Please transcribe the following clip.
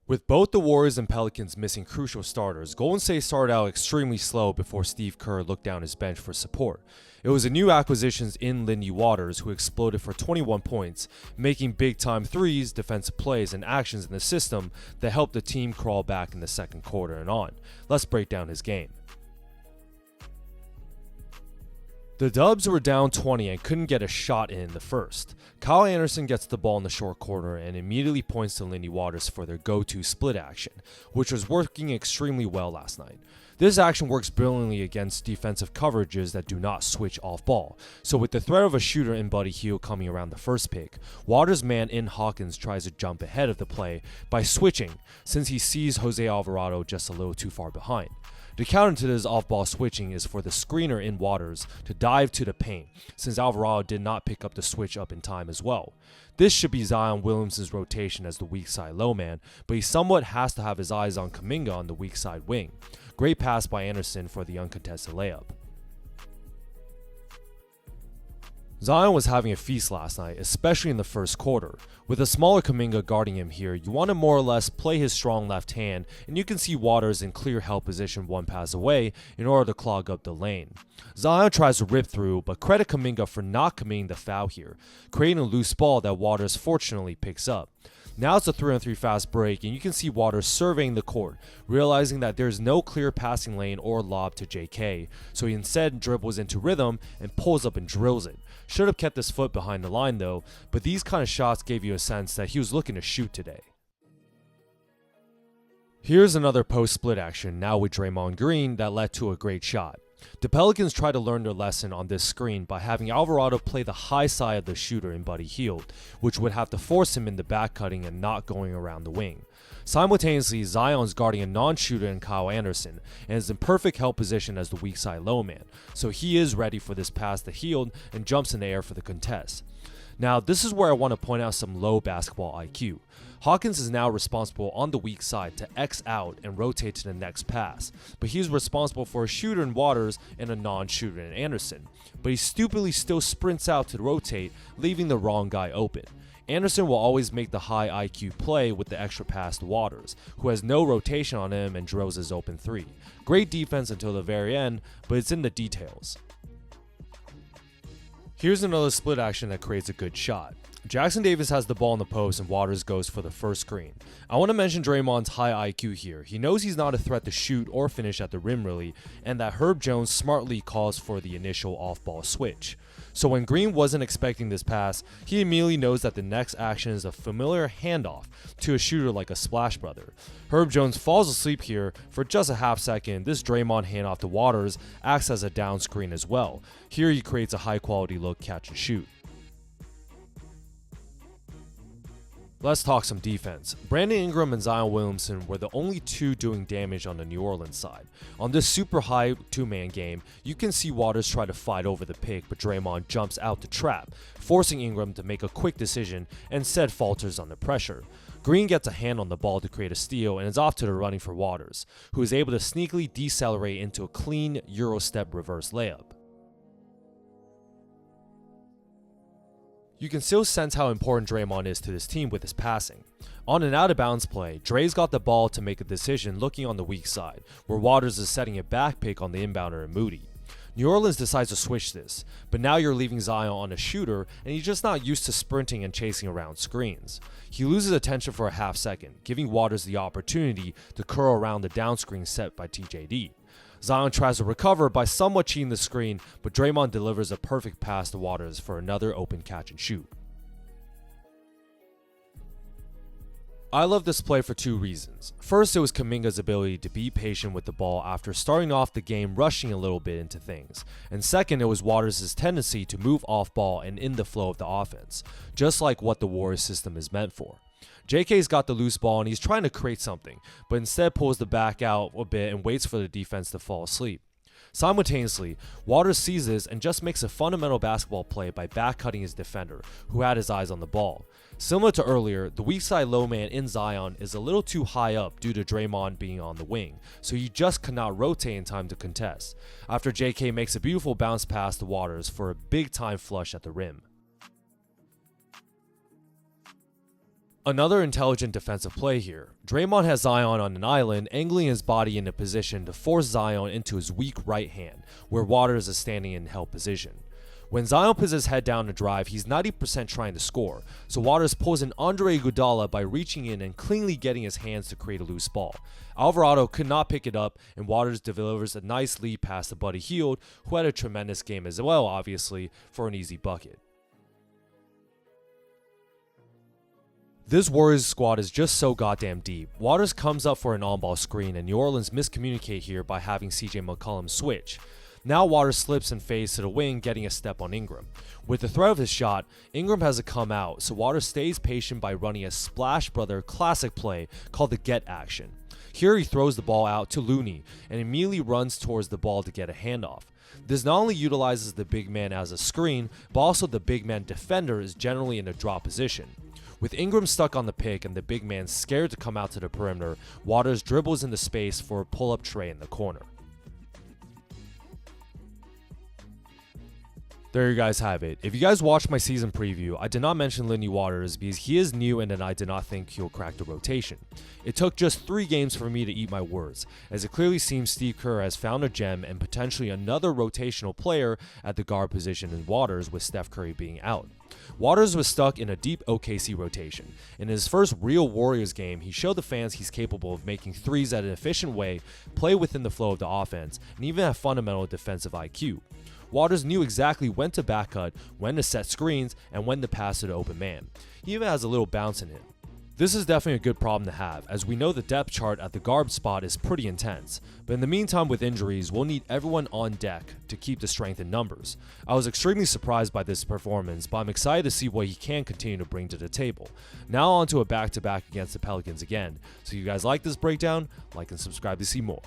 With both the Warriors and Pelicans missing crucial starters, Golden State started out extremely slow before Steve Kerr looked down his bench for support. It was a new acquisitions in Lindy Waters who exploded for 21 points, making big-time threes, defensive plays, and actions in the system that helped the team crawl back in the second quarter and on. Let's break down his game. The Dubs were down 20 and couldn't get a shot in the first. Kyle Anderson gets the ball in the short corner and immediately points to Lindy Waters for their go-to split action, which was working extremely well last night. This action works brilliantly against defensive coverages that do not switch off ball. So with the threat of a shooter in Buddy Hield coming around the first pick, Waters' man in Hawkins tries to jump ahead of the play by switching since he sees Jose Alvarado just a little too far behind. The counter to this off-ball switching is for the screener in Waters to dive to the paint, since Alvarado did not pick up the switch up in time as well. This should be Zion Williamson's rotation as the weak side low man, but he somewhat has to have his eyes on Kuminga on the weak side wing. Great pass by Anderson for the uncontested layup. Zion was having a feast last night, especially in the first quarter. With a smaller Kuminga guarding him here, you want to more or less play his strong left hand, and you can see Waters in clear help position one pass away in order to clog up the lane. Zion tries to rip through, but credit Kuminga for not committing the foul here, creating a loose ball that Waters fortunately picks up. Now it's a 3-on-3 fast break, and you can see Waters surveying the court, realizing that there's no clear passing lane or lob to JK, so he instead dribbles into rhythm and pulls up and drills it. Should have kept his foot behind the line though, but these kind of shots gave you a sense that he was looking to shoot today. Here's another post-split action now with Draymond Green that led to a great shot. The Pelicans try to learn their lesson on this screen by having Alvarado play the high side of the shooter in Buddy Hield, which would have to force him into back cutting and not going around the wing. Simultaneously, Zion's guarding a non-shooter in Kyle Anderson and is in perfect help position as the weak side low man, so he is ready for this pass to Hield and jumps in the air for the contest. Now, this is where I want to point out some low basketball IQ. Hawkins is now responsible on the weak side to X out and rotate to the next pass, but he's responsible for a shooter in Waters and a non-shooter in Anderson, but he stupidly still sprints out to rotate, leaving the wrong guy open. Anderson will always make the high IQ play with the extra pass to Waters, who has no rotation on him and drills his open three. Great defense until the very end, but it's in the details. Here's another split action that creates a good shot. Jackson Davis has the ball in the post and Waters goes for the first screen. I want to mention Draymond's high IQ here. He knows he's not a threat to shoot or finish at the rim really, and that Herb Jones smartly calls for the initial off-ball switch. So when Green wasn't expecting this pass, he immediately knows that the next action is a familiar handoff to a shooter like a Splash Brother. Herb Jones falls asleep here for just a half second. This Draymond handoff to Waters acts as a down screen as well. Here he creates a high quality look catch and shoot. Let's talk some defense. Brandon Ingram and Zion Williamson were the only two doing damage on the New Orleans side. On this super high two-man game, you can see Waters try to fight over the pick, but Draymond jumps out to trap, forcing Ingram to make a quick decision and instead falters under pressure. Green gets a hand on the ball to create a steal and is off to the running for Waters, who is able to sneakily decelerate into a clean Euro step reverse layup. You can still sense how important Draymond is to this team with his passing. On an out-of-bounds play, Dre's got the ball to make a decision looking on the weak side, where Waters is setting a back pick on the inbounder and Moody. New Orleans decides to switch this, but now you're leaving Zion on a shooter and he's just not used to sprinting and chasing around screens. He loses attention for a half second, giving Waters the opportunity to curl around the down screen set by TJD. Zion tries to recover by somewhat cheating the screen, but Draymond delivers a perfect pass to Waters for another open catch and shoot. I love this play for two reasons. First, it was Kuminga's ability to be patient with the ball after starting off the game rushing a little bit into things. And second, it was Waters' tendency to move off ball and in the flow of the offense, just like what the Warriors system is meant for. JK's got the loose ball and he's trying to create something, but instead pulls the back out a bit and waits for the defense to fall asleep. Simultaneously, Waters sees this and just makes a fundamental basketball play by back-cutting his defender, who had his eyes on the ball. Similar to earlier, the weak side low man in Zion is a little too high up due to Draymond being on the wing, so he just cannot rotate in time to contest, after JK makes a beautiful bounce pass to Waters for a big-time flush at the rim. Another intelligent defensive play here. Draymond has Zion on an island, angling his body into position to force Zion into his weak right hand, where Waters is standing in held position. When Zion puts his head down to drive, he's 90% trying to score, so Waters pulls an Andre Iguodala by reaching in and cleanly getting his hands to create a loose ball. Alvarado could not pick it up, and Waters delivers a nice lead pass to Buddy Hield, who had a tremendous game as well, obviously, for an easy bucket. This Warriors squad is just so goddamn deep. Waters comes up for an on-ball screen, and New Orleans miscommunicate here by having CJ McCollum switch. Now Waters slips and fades to the wing, getting a step on Ingram. With the threat of his shot, Ingram has to come out, so Waters stays patient by running a Splash Brother classic play called the get action. Here he throws the ball out to Looney, and immediately runs towards the ball to get a handoff. This not only utilizes the big man as a screen, but also the big man defender is generally in a drop position. With Ingram stuck on the pick and the big man scared to come out to the perimeter, Waters dribbles into space for a pull-up tray in the corner. There you guys have it. If you guys watched my season preview, I did not mention Lindy Waters because he is new and I did not think he'll crack the rotation. It took just 3 games for me to eat my words, as it clearly seems Steve Kerr has found a gem and potentially another rotational player at the guard position in Waters, with Steph Curry being out. Waters was stuck in a deep OKC rotation. In his first real Warriors game, he showed the fans he's capable of making threes at an efficient way, play within the flow of the offense, and even have fundamental defensive IQ. Waters knew exactly when to back cut, when to set screens, and when to pass to the open man. He even has a little bounce in him. This is definitely a good problem to have, as we know the depth chart at the guard spot is pretty intense, but in the meantime with injuries, we'll need everyone on deck to keep the strength in numbers. I was extremely surprised by this performance, but I'm excited to see what he can continue to bring to the table. Now on to a back-to-back against the Pelicans again. So if you guys like this breakdown, like and subscribe to see more.